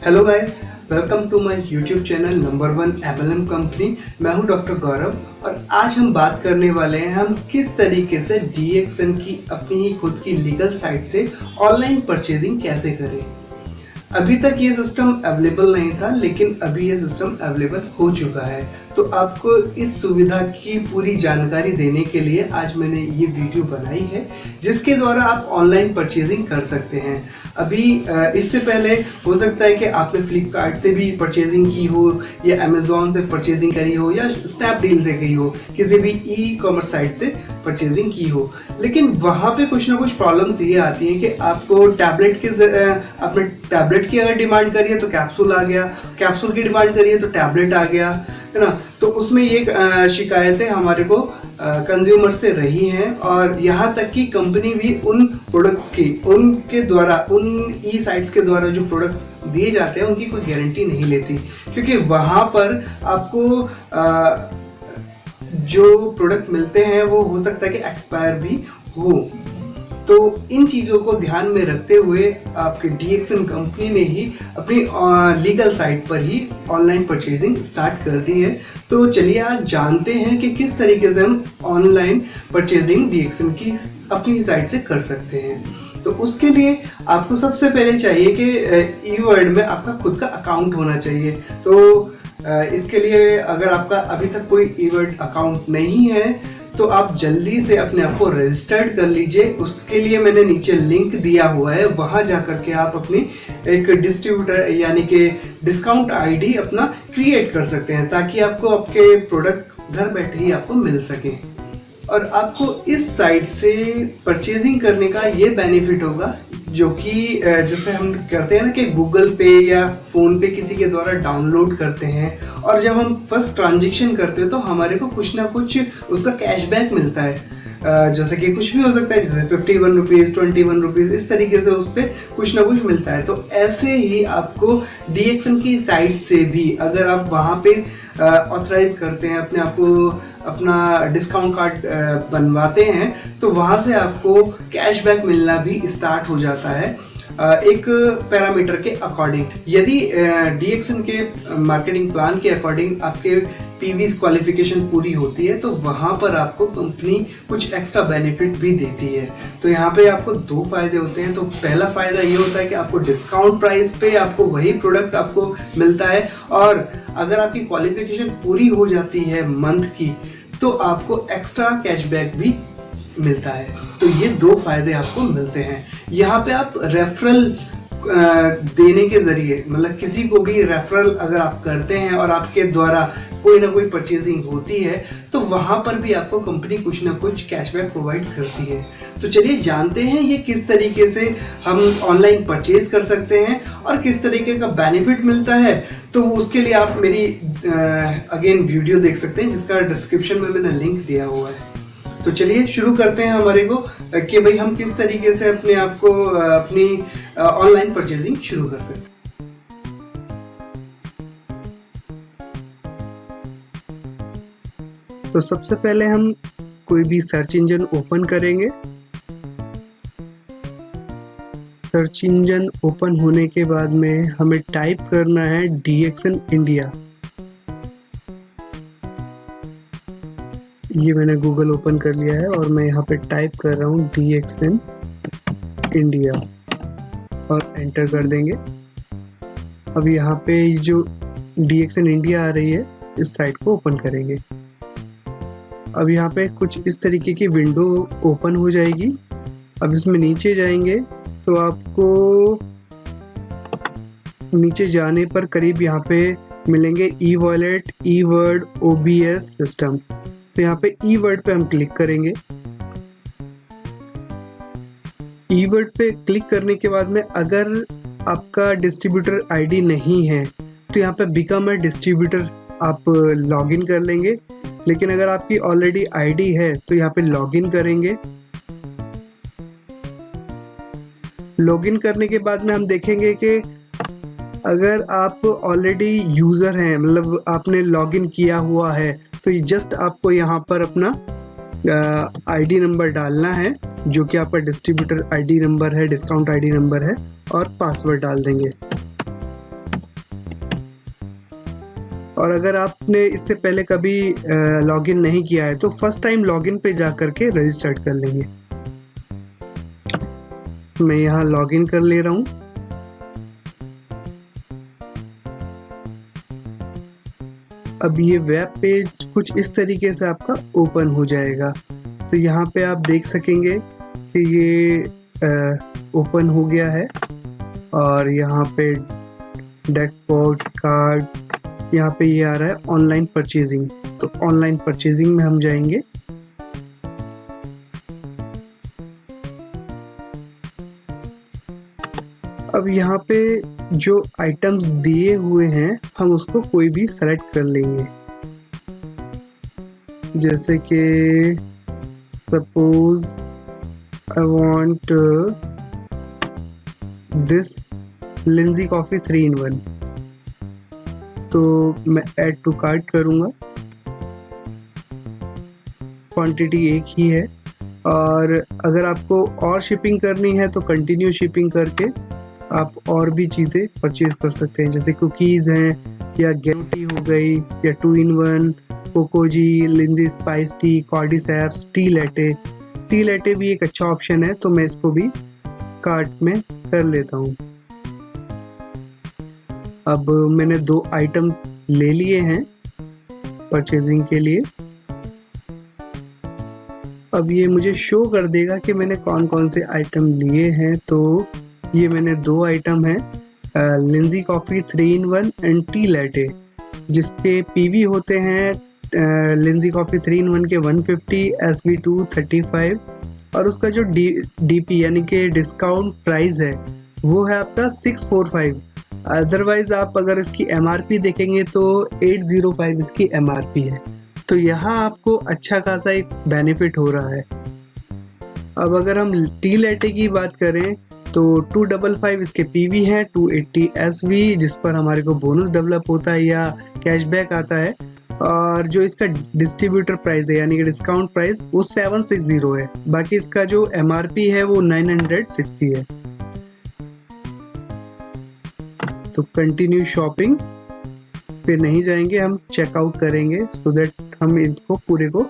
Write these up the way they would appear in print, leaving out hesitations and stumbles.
Hello guys, welcome to my YouTube channel number 1 MLM company. मैं हूं doctor गौरव और आज हम बात करने वाले हैं हम किस तरीके से DXN की अपनी ही खुद की लीगल साइट से ऑनलाइन परचेजिंग कैसे करें। अभी तक ये सिस्टम अवेलेबल नहीं था, लेकिन अभी ये सिस्टम अवेलेबल हो चुका है। तो आपको इस सुविधा की पूरी जानकारी देने के लिए आज मैंने ये वीडियो बनाई है, जिसके द्वारा आप ऑनलाइन परचेजिंग कर सकते हैं। अभी इससे पहले हो सकता है कि आपने फ्लिपकार्ट से भी परचेजिंग की हो, या अमेज़ॉन से परचेजिंग करी हो, या स्नैपडील से की हो, किसी भी ई-कॉमर्स साइट से परचेजिंग की हो। लेकिन वहाँ पे कुछ ना कुछ प्रॉब्लम्स ये आती हैं कि आपको आपने टैबलेट की अगर डिमांड करी है तो कैप्सूल आ गया, कैप्सूल की डिमांड करी है तो टैबलेट आ गया, है ना। तो उसमें ये शिकायतें हमारे को कंज्यूमर से रही हैं, और यहाँ तक कि कंपनी भी उन प्रोडक्ट्स की उनके द्वारा उन ई साइट्स के द्वारा जो प्रोडक्ट्स दिए जाते हैं उनकी कोई गारंटी नहीं लेती, क्योंकि वहाँ पर आपको जो प्रोडक्ट मिलते हैं वो हो सकता है कि एक्सपायर भी हो। तो इन चीज़ों को ध्यान में रखते हुए आपके DXN कंपनी ने ही अपनी लीगल साइट पर ही ऑनलाइन परचेजिंग स्टार्ट कर दी है। तो चलिए आज जानते हैं कि किस तरीके से हम ऑनलाइन परचेजिंग DXN की अपनी साइट से कर सकते हैं। तो उसके लिए आपको सबसे पहले चाहिए कि ई-वर्ड में आपका खुद का अकाउंट होना चाहिए। तो इसके लिए अगर आपका अभी तक कोई ई-वर्ड अकाउंट नहीं है तो आप जल्दी से अपने आप को रजिस्टर्ड कर लीजिए। उसके लिए मैंने नीचे लिंक दिया हुआ है, वहाँ जा कर के आप अपनी एक डिस्ट्रीब्यूटर यानी कि डिस्काउंट आईडी अपना क्रिएट कर सकते हैं, ताकि आपको आपके प्रोडक्ट घर बैठे ही आपको मिल सके। और आपको इस साइट से परचेजिंग करने का ये बेनिफिट होगा, जो कि जैसे हम करते हैं ना कि गूगल पे या फ़ोन पे किसी के द्वारा डाउनलोड करते हैं, और जब हम फर्स्ट ट्रांजेक्शन करते हैं तो हमारे को कुछ ना कुछ उसका कैशबैक मिलता है। जैसे कि कुछ भी हो सकता है, जैसे 51 रुपीज़, 21 रुपीज़, इस तरीके से उस पर कुछ ना कुछ मिलता है। तो ऐसे ही आपको DXN की साइट से भी अगर आप वहाँ पे ऑथराइज करते हैं, अपने आप को अपना डिस्काउंट कार्ड बनवाते हैं, तो वहाँ से आपको कैशबैक मिलना भी स्टार्ट हो जाता है एक पैरामीटर के अकॉर्डिंग। यदि DXN के मार्केटिंग प्लान के अकॉर्डिंग आपके PV's क्वालिफिकेशन पूरी होती है, तो वहाँ पर आपको कंपनी कुछ एक्स्ट्रा बेनिफिट भी देती है। तो यहाँ पे आपको दो फायदे होते हैं। तो पहला फ़ायदा ये होता है कि आपको डिस्काउंट प्राइस पे आपको वही प्रोडक्ट आपको मिलता है, और अगर आपकी क्वालिफिकेशन पूरी हो जाती है मंथ की तो आपको एक्स्ट्रा कैशबैक भी मिलता है। तो ये दो फायदे आपको मिलते हैं। यहाँ पे आप रेफरल देने के ज़रिए, मतलब किसी को भी रेफरल अगर आप करते हैं और आपके द्वारा कोई ना कोई परचेजिंग होती है, तो वहाँ पर भी आपको कंपनी कुछ ना कुछ कैशबैक प्रोवाइड करती है। तो चलिए जानते हैं ये किस तरीके से हम ऑनलाइन परचेज कर सकते हैं और किस तरीके का बेनिफिट मिलता है। तो उसके लिए आप मेरी अगेन वीडियो देख सकते हैं, जिसका डिस्क्रिप्शन में मैंने लिंक दिया हुआ है। तो चलिए शुरू करते हैं हमारे को कि भाई हम किस तरीके से अपने आप को अपनी ऑनलाइन परचेजिंग शुरू कर सकते हैं। तो सबसे पहले हम कोई भी सर्च इंजन ओपन करेंगे। सर्च इंजन ओपन होने के बाद में हमें टाइप करना है DXN इंडिया। ये मैंने गूगल ओपन कर लिया है और मैं यहाँ पे टाइप कर रहा हूँ DXN इंडिया और एंटर कर देंगे। अब यहाँ पे जो DXN इंडिया आ रही है, इस साइट को ओपन करेंगे। अब यहाँ पे कुछ इस तरीके की विंडो ओपन हो जाएगी। अब इसमें नीचे जाएंगे तो आपको नीचे जाने पर करीब यहाँ पे मिलेंगे ई-वॉलेट, ई-वर्ड, OBS सिस्टम। तो यहाँ पे ई-वर्ड पे हम क्लिक करेंगे। ई-वर्ड पे क्लिक करने के बाद में अगर आपका डिस्ट्रीब्यूटर आईडी नहीं है तो यहाँ पे बिकम अ डिस्ट्रीब्यूटर आप लॉगिन कर लेंगे। लेकिन अगर आपकी ऑलरेडी आईडी है तो यहाँ पे लॉगिन करेंगे। लॉगिन करने के बाद में हम देखेंगे कि अगर आप ऑलरेडी यूज़र हैं, मतलब आपने लॉगिन किया हुआ है, तो जस्ट आपको यहाँ पर अपना आईडी नंबर डालना है, जो कि आपका डिस्ट्रीब्यूटर आईडी नंबर है, डिस्काउंट आईडी नंबर है, और पासवर्ड डाल देंगे। और अगर आपने इससे पहले कभी लॉगिन नहीं किया है तो फर्स्ट टाइम लॉगिन पे जा करके रजिस्टर कर लेंगे। मैं यहाँ लॉगिन कर ले रहा हूँ। अब ये वेब पेज कुछ इस तरीके से आपका ओपन हो जाएगा। तो यहाँ पे आप देख सकेंगे कि ये ओपन हो गया है और यहाँ पे डैशबोर्ड कार्ड, यहाँ पे ये आ रहा है ऑनलाइन परचेजिंग। तो ऑनलाइन परचेजिंग में हम जाएंगे। अब यहाँ पे जो आइटम्स दिए हुए हैं हम उसको कोई भी सेलेक्ट कर लेंगे। जैसे कि suppose I want this Lingzhi coffee 3 in 1, तो मैं ऐड टू कार्ट करूँगा। क्वांटिटी एक ही है और अगर आपको और शिपिंग करनी है तो कंटिन्यू शिपिंग करके आप और भी चीज़ें परचेज कर सकते हैं, जैसे कुकीज़ हैं या गेटी हो गई या 2 in 1, Cocozhi, Lingzhi spice tea, cordyceps, tea latte भी एक अच्छा ऑप्शन है, तो मैं इसको भी कार्ट में कर लेता हूँ। अब मैंने 2 आइटम ले लिए हैं परचेजिंग के लिए। अब ये मुझे शो कर देगा कि मैंने कौन कौन से आइटम लिए हैं। तो ये मैंने 2 आइटम हैं, Lingzhi coffee 3 in 1 and tea latte, जिसके पीवी होते हैं लिंजी कॉफ़ी 3 in 1 के 150, SV2 35 और उसका जो डीपी यानी कि डिस्काउंट प्राइस है वो है आपका 645। अदरवाइज़ आप अगर इसकी MRP देखेंगे तो 805 इसकी MRP है। तो यहाँ आपको अच्छा खासा एक बेनिफिट हो रहा है। अब अगर हम टी लैटे की बात करें तो 255 इसके पीवी हैं, 280 SV जिस पर हमारे को बोनस डेवलप होता है या कैशबैक आता है, और जो इसका डिस्ट्रीब्यूटर प्राइस है यानी कि डिस्काउंट प्राइस वो 760 है। बाकी इसका जो MRP है वो 960 है। तो कंटिन्यू शॉपिंग पे नहीं जाएंगे, हम चेकआउट करेंगे सो दैट हम इनको पूरे को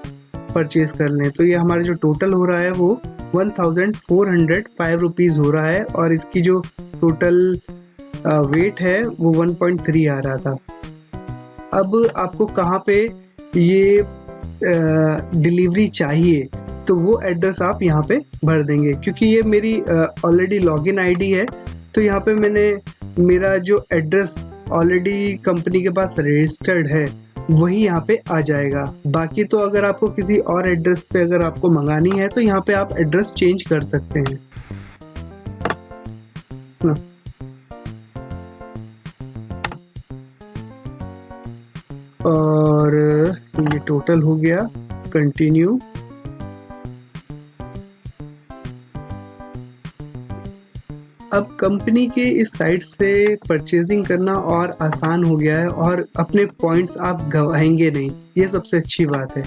परचेज कर लें। तो ये हमारा जो टोटल हो रहा है वो 1405 रुपीज़ हो रहा है और इसकी जो टोटल वेट है वो 1.3 आ रहा था। अब आपको कहाँ पे ये डिलीवरी चाहिए तो वो एड्रेस आप यहाँ पे भर देंगे। क्योंकि ये मेरी ऑलरेडी लॉगिन आईडी है तो यहाँ पे मैंने मेरा जो एड्रेस ऑलरेडी कंपनी के पास रजिस्टर्ड है वही यहाँ पे आ जाएगा। बाकी तो अगर आपको किसी और एड्रेस पे अगर आपको मंगानी है तो यहाँ पे आप एड्रेस चेंज कर सकते हैं ना। और ये टोटल हो गया, कंटिन्यू। अब कंपनी के इस साइट से परचेजिंग करना और आसान हो गया है और अपने पॉइंट्स आप गवाएंगे नहीं, ये सबसे अच्छी बात है।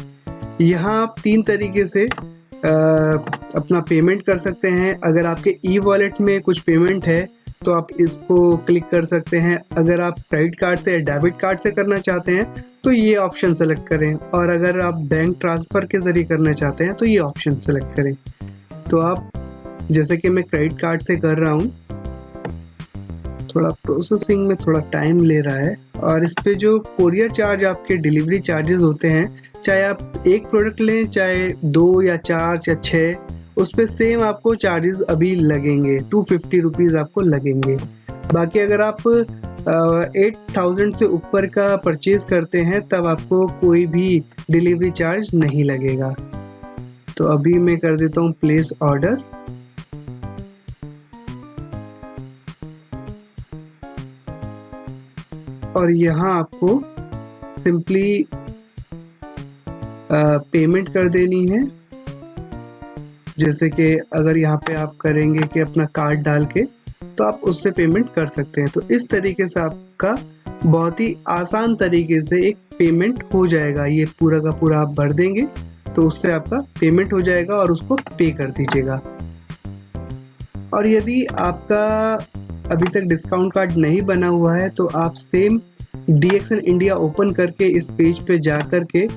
यहाँ आप 3 तरीके से अपना पेमेंट कर सकते हैं। अगर आपके ई वॉलेट में कुछ पेमेंट है तो आप इसको क्लिक कर सकते हैं। अगर आप क्रेडिट कार्ड से या डेबिट कार्ड से करना चाहते हैं तो ये ऑप्शन सेलेक्ट करें, और अगर आप बैंक ट्रांसफ़र के ज़रिए करना चाहते हैं तो ये ऑप्शन सेलेक्ट करें। तो आप जैसे कि मैं क्रेडिट कार्ड से कर रहा हूँ, थोड़ा प्रोसेसिंग में थोड़ा टाइम ले रहा है, और इस पे जो कोरियर चार्ज आपके डिलीवरी चार्जेस होते हैं, चाहे आप एक प्रोडक्ट लें चाहे 2 या 4 या 6, उस पे सेम आपको चार्जेस अभी लगेंगे, 250 रुपीज़ आपको लगेंगे। बाकी अगर आप 8000 से ऊपर का परचेज़ करते हैं तब आपको कोई भी डिलीवरी चार्ज नहीं लगेगा। तो अभी मैं कर देता हूँ प्लेस ऑर्डर। और यहाँ आपको सिंपली पेमेंट कर देनी है। जैसे कि अगर यहाँ पे आप करेंगे कि अपना कार्ड डाल के, तो आप उससे पेमेंट कर सकते हैं। तो इस तरीके से आपका बहुत ही आसान तरीके से एक पेमेंट हो जाएगा। ये पूरा का पूरा आप भर देंगे तो उससे आपका पेमेंट हो जाएगा और उसको पे कर दीजिएगा। और यदि आपका अभी तक डिस्काउंट कार्ड नहीं बना हुआ है तो आप सेम DXN इंडिया ओपन करके इस पेज पे जा कर के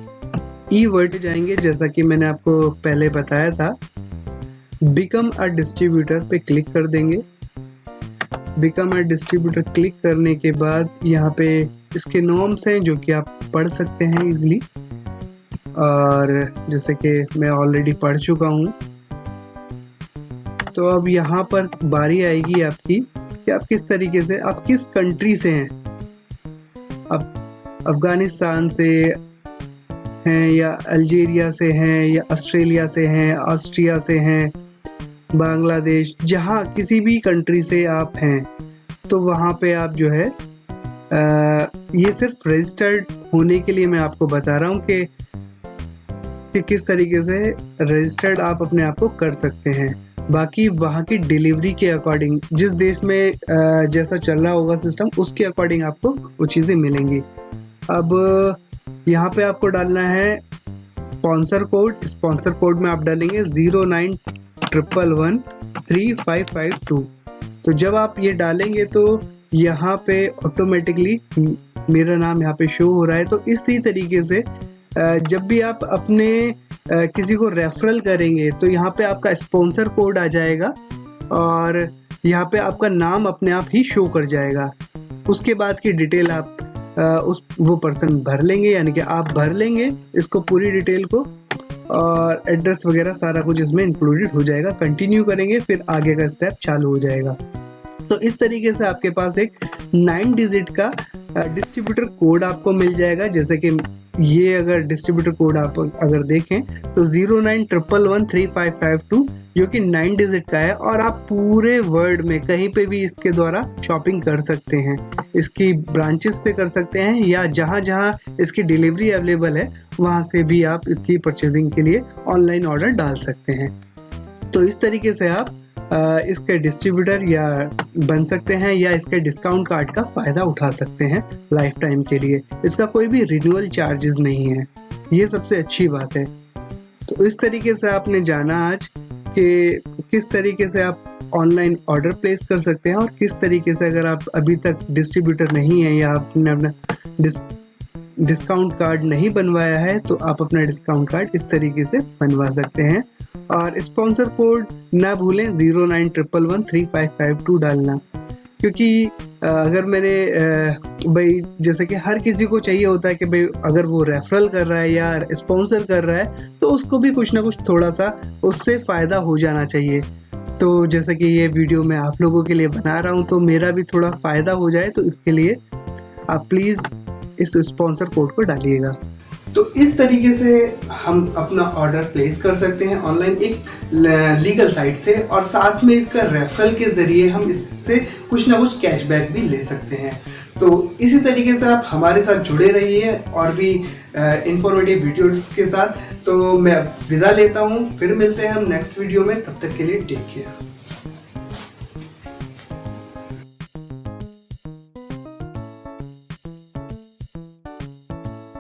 ई वर्ड जाएंगे, जैसा कि मैंने आपको पहले बताया था। बिकम अ डिस्ट्रीब्यूटर पे क्लिक कर देंगे। बिकम अ डिस्ट्रीब्यूटर क्लिक करने के बाद यहाँ पे इसके नॉर्म्स हैं जो कि आप पढ़ सकते हैं इजीली, और जैसे कि मैं ऑलरेडी पढ़ चुका हूँ। तो अब यहाँ पर बारी आएगी आपकी कि आप किस तरीके से, आप किस कंट्री से हैं। आप अफ़गानिस्तान से हैं या अल्जीरिया से हैं या ऑस्ट्रेलिया से हैं, ऑस्ट्रिया से हैं, बांग्लादेश, जहाँ किसी भी कंट्री से आप हैं तो वहाँ पे आप जो है ये सिर्फ रजिस्टर्ड होने के लिए मैं आपको बता रहा हूँ कि किस तरीके से रजिस्टर्ड आप अपने आप को कर सकते हैं। बाकी वहाँ की डिलीवरी के अकॉर्डिंग, जिस देश में जैसा चल रहा होगा सिस्टम, उसके अकॉर्डिंग आपको वो चीज़ें मिलेंगी। अब यहाँ पे आपको डालना है स्पॉन्सर कोड। स्पॉन्सर कोड में आप डालेंगे 0911135552। तो जब आप ये डालेंगे तो यहाँ पे ऑटोमेटिकली मेरा नाम यहाँ पे शो हो रहा है। तो इसी तरीके से जब भी आप अपने किसी को रेफरल करेंगे तो यहाँ पे आपका स्पॉन्सर कोड आ जाएगा और यहाँ पे आपका नाम अपने आप ही शो कर जाएगा। उसके बाद की डिटेल आप वो पर्सन भर लेंगे, यानी कि आप भर लेंगे इसको, पूरी डिटेल को, और एड्रेस वगैरह सारा कुछ इसमें इंक्लूडेड हो जाएगा। कंटिन्यू करेंगे, फिर आगे का स्टेप चालू हो जाएगा। तो इस तरीके से आपके पास एक 9 डिजिट का डिस्ट्रीब्यूटर कोड आपको मिल जाएगा। जैसे कि ये अगर डिस्ट्रीब्यूटर कोड आप अगर देखें तो 0911135552 जो कि 9 डिजिट का है, और आप पूरे वर्ल्ड में कहीं पे भी इसके द्वारा शॉपिंग कर सकते हैं। इसकी ब्रांचेस से कर सकते हैं या जहाँ जहाँ इसकी डिलीवरी अवेलेबल है वहाँ से भी आप इसकी परचेजिंग के लिए ऑनलाइन ऑर्डर डाल सकते हैं। तो इस तरीके से आप इसके डिस्ट्रीब्यूटर या बन सकते हैं या इसके डिस्काउंट कार्ड का फ़ायदा उठा सकते हैं लाइफ टाइम के लिए। इसका कोई भी रिन्यूअल चार्जेस नहीं है, ये सबसे अच्छी बात है। तो इस तरीके से आपने जाना आज कि किस तरीके से आप ऑनलाइन ऑर्डर प्लेस कर सकते हैं, और किस तरीके से अगर आप अभी तक डिस्ट्रीब्यूटर नहीं है या आपने अपना डिस्काउंट कार्ड नहीं बनवाया है तो आप अपना डिस्काउंट कार्ड इस तरीके से बनवा सकते हैं। और स्पॉन्सर कोड ना भूलें 0911135552 डालना, क्योंकि अगर मैंने भाई जैसे कि हर किसी को चाहिए होता है कि भाई अगर वो रेफरल कर रहा है या स्पॉन्सर कर रहा है तो उसको भी कुछ ना कुछ थोड़ा सा उससे फ़ायदा हो जाना चाहिए। तो जैसे कि ये वीडियो मैं आप लोगों के लिए बना रहा हूँ तो मेरा भी थोड़ा फ़ायदा हो जाए, तो इसके लिए आप प्लीज़ इस स्पॉन्सर कोड को डालिएगा। तो इस तरीके से हम अपना ऑर्डर प्लेस कर सकते हैं ऑनलाइन एक लीगल साइट से, और साथ में इसका रेफरल के ज़रिए हम इससे कुछ ना कुछ कैशबैक भी ले सकते हैं। तो इसी तरीके से आप हमारे साथ जुड़े रहिए और भी इंफॉर्मेटिव वीडियोस के साथ। तो मैं विदा लेता हूँ, फिर मिलते हैं हम नेक्स्ट वीडियो में, तब तक के लिए टेक केयर।